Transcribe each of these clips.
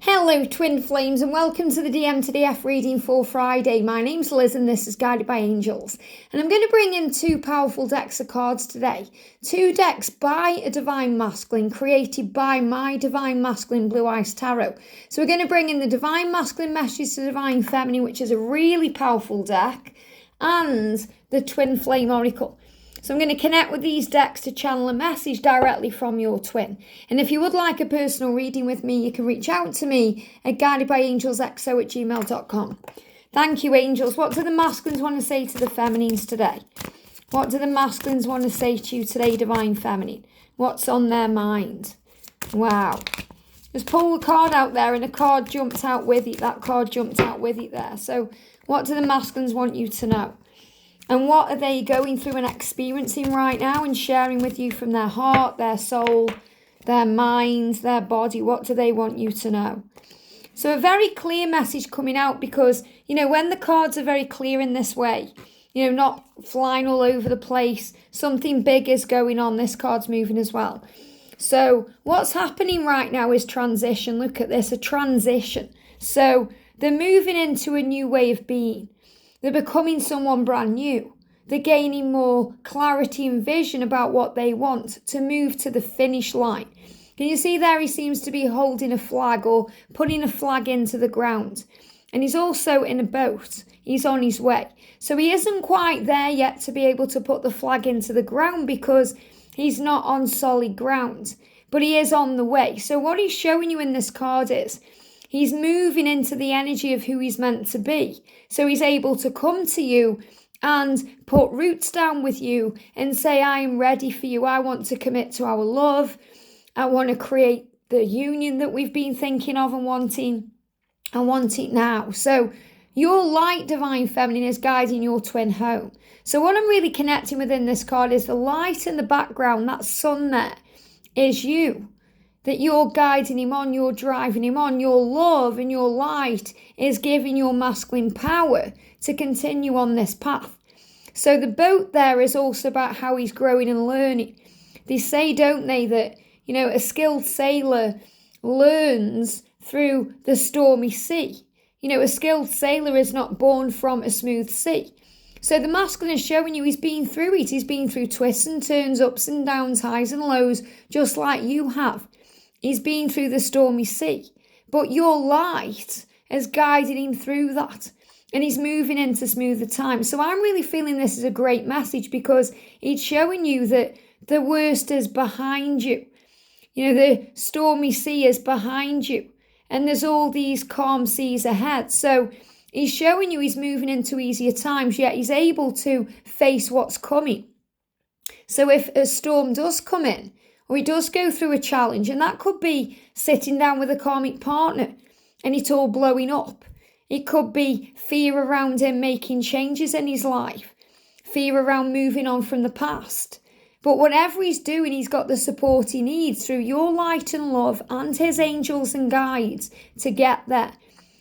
Hello Twin Flames and welcome to the DM to DF reading for Friday. My name's Liz and this is Guided by Angels. And I'm going to bring in two powerful decks of cards today. Two decks by a Divine Masculine created by my Divine Masculine Blue Eyes Tarot. So we're going to bring in the Divine Masculine Messages to Divine Feminine, which is a really powerful deck, and the Twin Flame Oracle. So I'm going to connect with these decks to channel a message directly from your twin. And if you would like a personal reading with me, you can reach out to me at guidedbyangelsxo@gmail.com. Thank you, angels. What do the masculines want to say to the feminines today? What do the masculines want to say to you today, Divine Feminine? What's on their mind? Wow. Just pull the card out there and a card jumped out with it. That card jumped out with it there. So what do the masculines want you to know? And what are they going through and experiencing right now and sharing with you from their heart, their soul, their mind, their body? What do they want you to know? So a very clear message coming out because, when the cards are very clear in this way, not flying all over the place, something big is going on. This card's moving as well. So what's happening right now is transition. Look at this, a transition. So they're moving into a new way of being. They're becoming someone brand new. They're gaining more clarity and vision about what they want to move to the finish line. Can you see there? He seems to be holding a flag or putting a flag into the ground. And he's also in a boat. He's on his way. So he isn't quite there yet to be able to put the flag into the ground because he's not on solid ground. But he is on the way. So what he's showing you in this card is he's moving into the energy of who he's meant to be. So he's able to come to you and put roots down with you and say, I am ready for you. I want to commit to our love. I want to create the union that we've been thinking of and wanting. I want it now. So your light, Divine Feminine, is guiding your twin home. So what I'm really connecting within this card is the light in the background, that sun there, is you. That you're guiding him on, you're driving him on. Your love and your light is giving your masculine power to continue on this path. So the boat there is also about how he's growing and learning. They say, don't they, that, a skilled sailor learns through the stormy sea. A skilled sailor is not born from a smooth sea. So the masculine is showing you he's been through it. He's been through twists and turns, ups and downs, highs and lows, just like you have. He's been through the stormy sea, but your light has guided him through that, and he's moving into smoother times. So I'm really feeling this is a great message because it's showing you that the worst is behind you. The stormy sea is behind you, and there's all these calm seas ahead. So he's showing you he's moving into easier times, yet he's able to face what's coming. So if a storm does come in, or he does go through a challenge, and that could be sitting down with a karmic partner and it all blowing up. It could be fear around him making changes in his life, fear around moving on from the past. But whatever he's doing, he's got the support he needs through your light and love and his angels and guides to get there.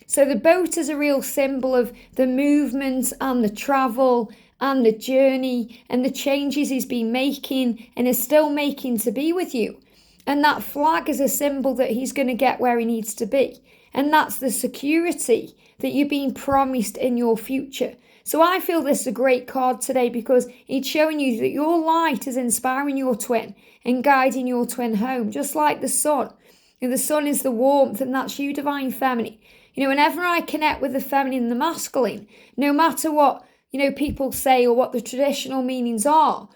So the boat is a real symbol of the movement and the travel and the journey and the changes he's been making and is still making to be with you. And that flag is a symbol that he's going to get where he needs to be. And that's the security that you're being promised in your future. So I feel this is a great card today because it's showing you that your light is inspiring your twin and guiding your twin home, just like the sun. The sun is the warmth, and that's you, Divine Feminine. Whenever I connect with the feminine and the masculine, no matter what people say or what the traditional meanings are,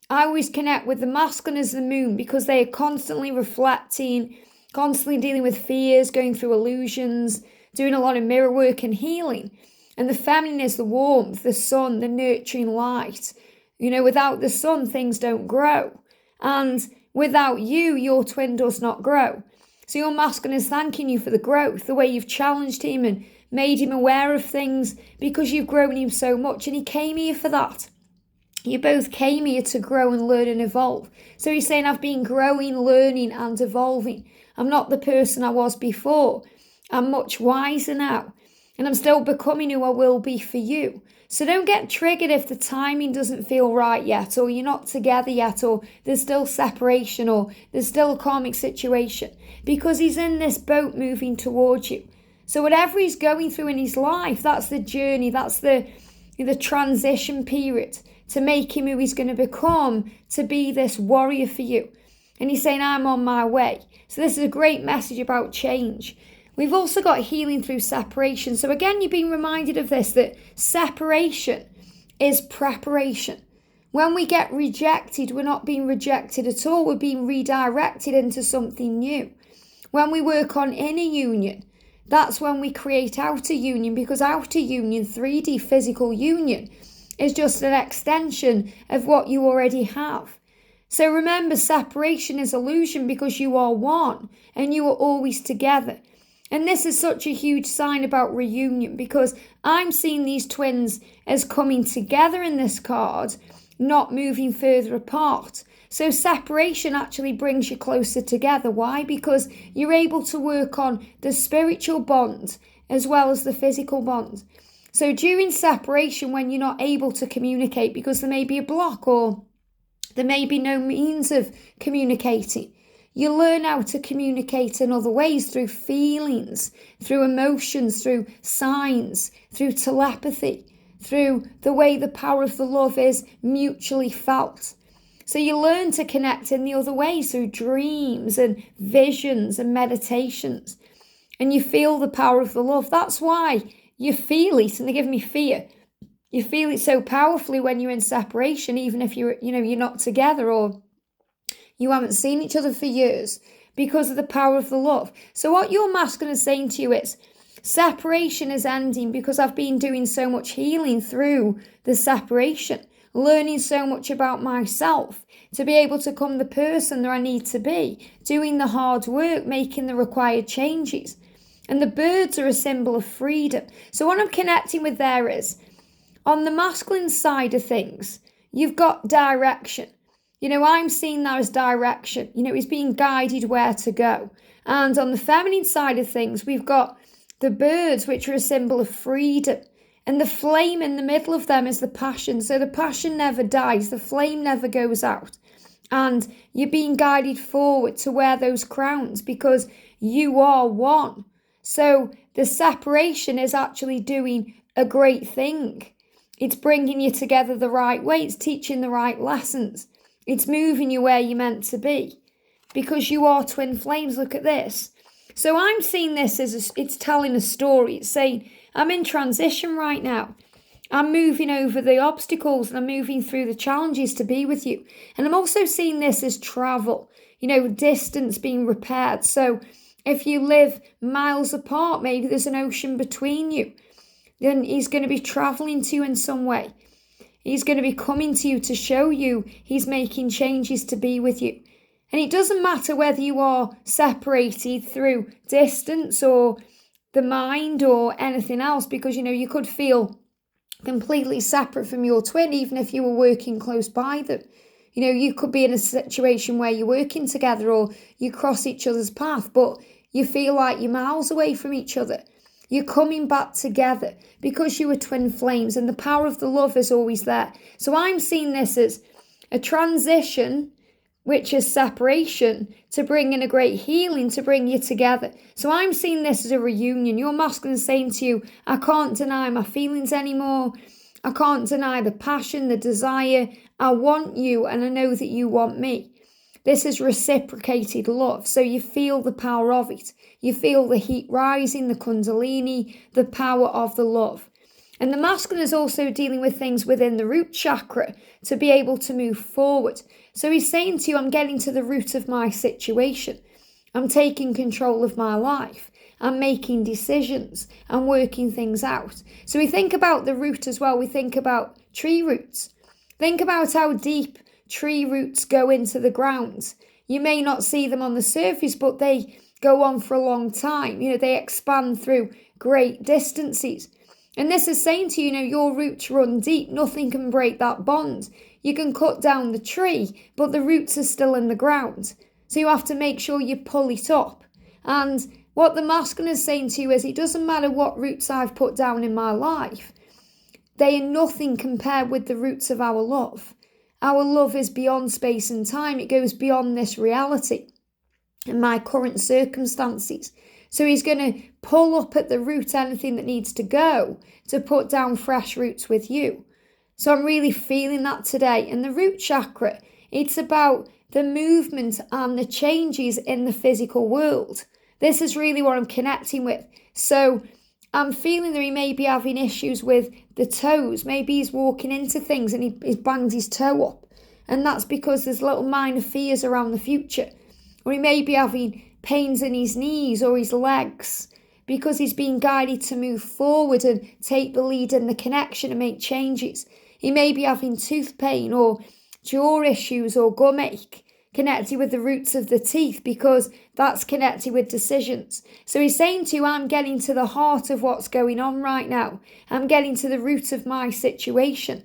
I always connect with the masculine as the moon because they are constantly reflecting, constantly dealing with fears, going through illusions, doing a lot of mirror work and healing. And the feminine is the warmth, the sun, the nurturing light. Without the sun, things don't grow. And without you, your twin does not grow. So your masculine is thanking you for the growth, the way you've challenged him and made him aware of things because you've grown him so much, and he came here for that. You both came here to grow and learn and evolve. So he's saying, I've been growing, learning and evolving. I'm not the person I was before. I'm much wiser now. And I'm still becoming who I will be for you. So don't get triggered if the timing doesn't feel right yet, or you're not together yet, or there's still separation, or there's still a karmic situation, because he's in this boat moving towards you. So whatever he's going through in his life, that's the journey, that's the transition period to make him who he's going to become, to be this warrior for you. And he's saying, I'm on my way. So this is a great message about change. We've also got healing through separation. So again, you're being reminded of this, that separation is preparation. When we get rejected, we're not being rejected at all. We're being redirected into something new. When we work on inner union, that's when we create outer union, because outer union, 3D physical union, is just an extension of what you already have. So remember, separation is illusion, because you are one and you are always together. And this is such a huge sign about reunion, because I'm seeing these twins as coming together in this card, not moving further apart. So separation actually brings you closer together. Why? Because you're able to work on the spiritual bond as well as the physical bond. So during separation, when you're not able to communicate because there may be a block or there may be no means of communicating, you learn how to communicate in other ways, through feelings, through emotions, through signs, through telepathy, through the way the power of the love is mutually felt. So you learn to connect in the other ways, through dreams and visions and meditations. And you feel the power of the love. That's why you feel it, and they give me fear. You feel it so powerfully when you're in separation, even if you're not together, or you haven't seen each other for years, because of the power of the love. So what your masculine is saying to you is, separation is ending because I've been doing so much healing through the separation, learning so much about myself to be able to become the person that I need to be, doing the hard work, making the required changes. And the birds are a symbol of freedom. So what I'm connecting with there is, on the masculine side of things, you've got direction. I'm seeing that as direction. He's being guided where to go. And on the feminine side of things, we've got the birds, which are a symbol of freedom. And the flame in the middle of them is the passion. So the passion never dies. The flame never goes out. And you're being guided forward to wear those crowns, because you are one. So the separation is actually doing a great thing. It's bringing you together the right way. It's teaching the right lessons. It's moving you where you're meant to be, because you are twin flames. Look at this. So I'm seeing this as it's telling a story. It's saying, I'm in transition right now. I'm moving over the obstacles and I'm moving through the challenges to be with you. And I'm also seeing this as travel, distance being repaired. So if you live miles apart, maybe there's an ocean between you, then he's going to be traveling to you in some way. He's going to be coming to you to show you he's making changes to be with you. And it doesn't matter whether you are separated through distance or the mind or anything else, because, you could feel completely separate from your twin, even if you were working close by them. You could be in a situation where you're working together or you cross each other's path, but you feel like you're miles away from each other. You're coming back together because you are twin flames, and the power of the love is always there. So I'm seeing this as a transition, which is separation, to bring in a great healing, to bring you together. So I'm seeing this as a reunion. Your masculine is saying to you, I can't deny my feelings anymore. I can't deny the passion, the desire. I want you, and I know that you want me. This is reciprocated love. So you feel the power of it. You feel the heat rising, the kundalini, the power of the love. And the masculine is also dealing with things within the root chakra to be able to move forward. So he's saying to you, I'm getting to the root of my situation. I'm taking control of my life. I'm making decisions. I'm working things out. So we think about the root as well. We think about tree roots. Think about how deep tree roots go into the ground. You may not see them on the surface, but they go on for a long time. They expand through great distances. And this is saying to you, your roots run deep. Nothing can break that bond. You can cut down the tree, but the roots are still in the ground. So you have to make sure you pull it up. And What the masculine is saying to you is, it doesn't matter what roots I've put down in my life. They are nothing compared with the roots of our love. Our love is beyond space and time. It goes beyond this reality and my current circumstances. So he's going to pull up at the root anything that needs to go to put down fresh roots with you. So I'm really feeling that today. And the root chakra, it's about the movement and the changes in the physical world. This is really what I'm connecting with. So I'm feeling that he may be having issues with the toes. Maybe he's walking into things and he's banged his toe up. And that's because there's little minor fears around the future. Or he may be having pains in his knees or his legs because he's being guided to move forward and take the lead in the connection and make changes. He may be having tooth pain or jaw issues or gum ache connected with the roots of the teeth because that's connected with decisions. So he's saying to you, I'm getting to the heart of what's going on right now. I'm getting to the root of my situation.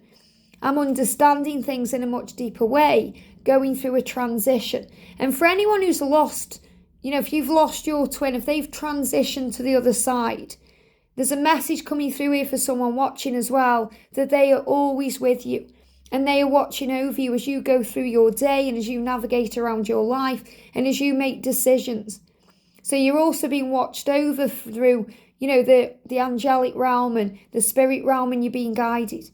I'm understanding things in a much deeper way, going through a transition. And for anyone who's lost, if you've lost your twin, if they've transitioned to the other side, there's a message coming through here for someone watching as well, that they are always with you. And they are watching over you as you go through your day and as you navigate around your life and as you make decisions. So you're also being watched over through, the angelic realm and the spirit realm, and you're being guided.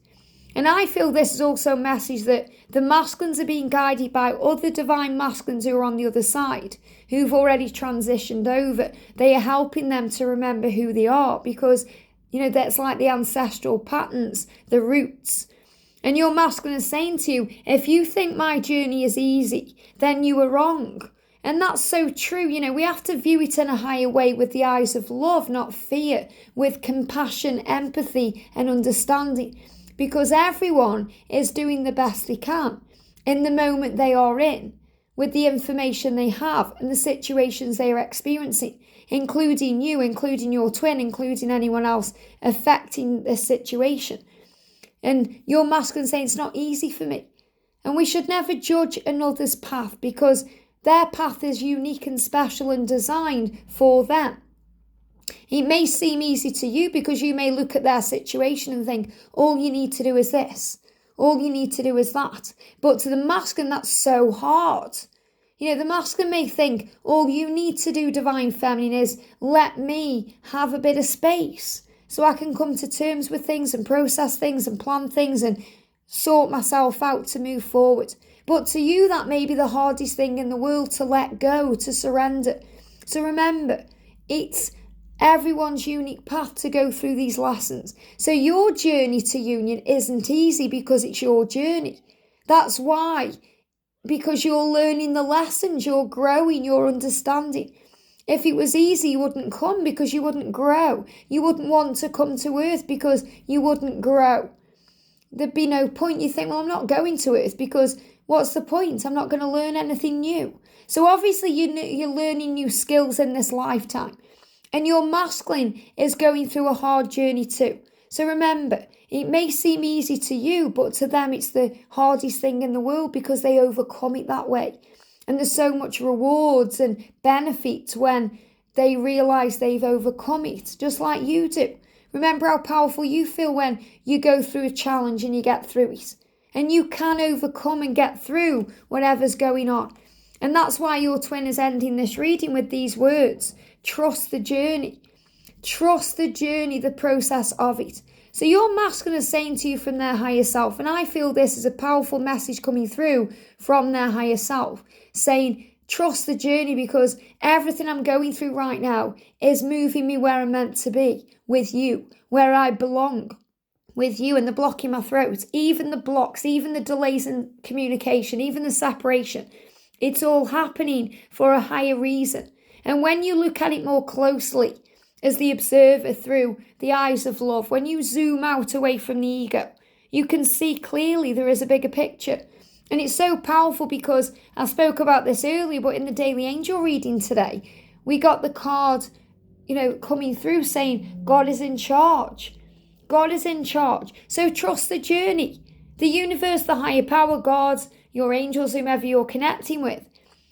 And I feel this is also a message that the masculines are being guided by other divine masculines who are on the other side, who've already transitioned over. They are helping them to remember who they are because, that's like the ancestral patterns, the roots. And your masculine is saying to you, if you think my journey is easy, then you are wrong. And that's so true. We have to view it in a higher way with the eyes of love, not fear, with compassion, empathy, and understanding. Because everyone is doing the best they can in the moment they are in, with the information they have and the situations they are experiencing, including you, including your twin, including anyone else affecting this situation. And your masculine saying it's not easy for me. And we should never judge another's path because their path is unique and special and designed for them. It may seem easy to you because you may look at their situation and think, all you need to do is this. All you need to do is that. But to the masculine, that's so hard. The masculine may think, all you need to do, divine feminine, is let me have a bit of space so I can come to terms with things and process things and plan things and sort myself out to move forward. But to you, that may be the hardest thing in the world, to let go, to surrender. So remember, it's everyone's unique path to go through these lessons. So your journey to union isn't easy because it's your journey. That's why. Because you're learning the lessons, you're growing, you're understanding. If it was easy, you wouldn't come because you wouldn't grow. You wouldn't want to come to Earth because you wouldn't grow. There'd be no point. You think, well, I'm not going to Earth because what's the point? I'm not going to learn anything new. So obviously you're learning new skills in this lifetime. And your masculine is going through a hard journey too. So remember, it may seem easy to you, but to them it's the hardest thing in the world because they overcome it that way. And there's so much rewards and benefits when they realise they've overcome it, just like you do. Remember how powerful you feel when you go through a challenge and you get through it. And you can overcome and get through whatever's going on. And that's why your twin is ending this reading with these words. Trust the journey. Trust the journey, the process of it. So your masculine is saying to you from their higher self, and I feel this is a powerful message coming through from their higher self, saying, trust the journey because everything I'm going through right now is moving me where I'm meant to be, with you, where I belong, with you, and the block in my throat, even the blocks, even the delays in communication, even the separation. It's all happening for a higher reason. And when you look at it more closely, as the observer through the eyes of love, when you zoom out away from the ego, you can see clearly there is a bigger picture. And it's so powerful because I spoke about this earlier, but in the daily angel reading today, we got the card, coming through saying God is in charge. God is in charge. So trust the journey. The universe, the higher power, God, your angels, whomever you're connecting with,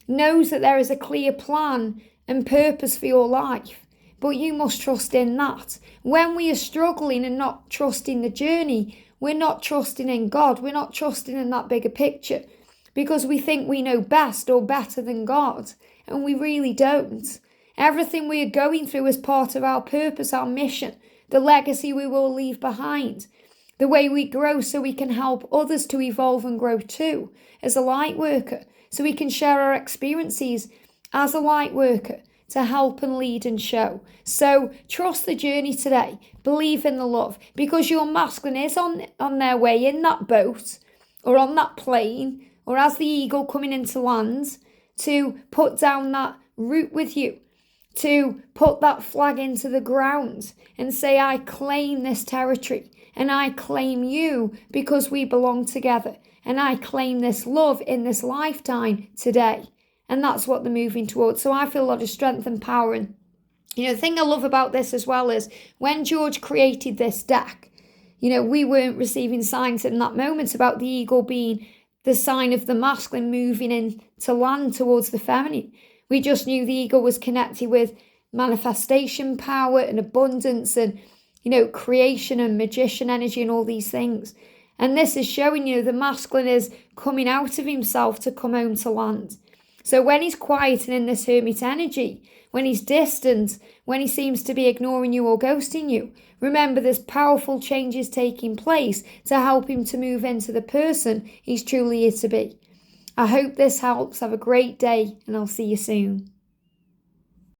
knows that there is a clear plan and purpose for your life. But you must trust in that. When we are struggling and not trusting the journey, we're not trusting in God. We're not trusting in that bigger picture because we think we know best or better than God. And we really don't. Everything we are going through is part of our purpose, our mission, the legacy we will leave behind, the way we grow so we can help others to evolve and grow too as a light worker, so we can share our experiences as a light worker to help and lead and show. So trust the journey today. Believe in the love, because your masculine is on their way in that boat or on that plane or as the eagle coming into land to put down that root with you, to put that flag into the ground and say, I claim this territory and I claim you because we belong together, and I claim this love in this lifetime today. And that's what they're moving towards. So I feel a lot of strength and power. And, the thing I love about this as well is when George created this deck, we weren't receiving signs in that moment about the eagle being the sign of the masculine moving into land towards the feminine. We just knew the eagle was connected with manifestation power and abundance and, creation and magician energy and all these things. And this is showing the masculine is coming out of himself to come home to land. So when he's quiet and in this hermit energy, when he's distant, when he seems to be ignoring you or ghosting you, remember there's powerful changes taking place to help him to move into the person he's truly here to be. I hope this helps. Have a great day and I'll see you soon.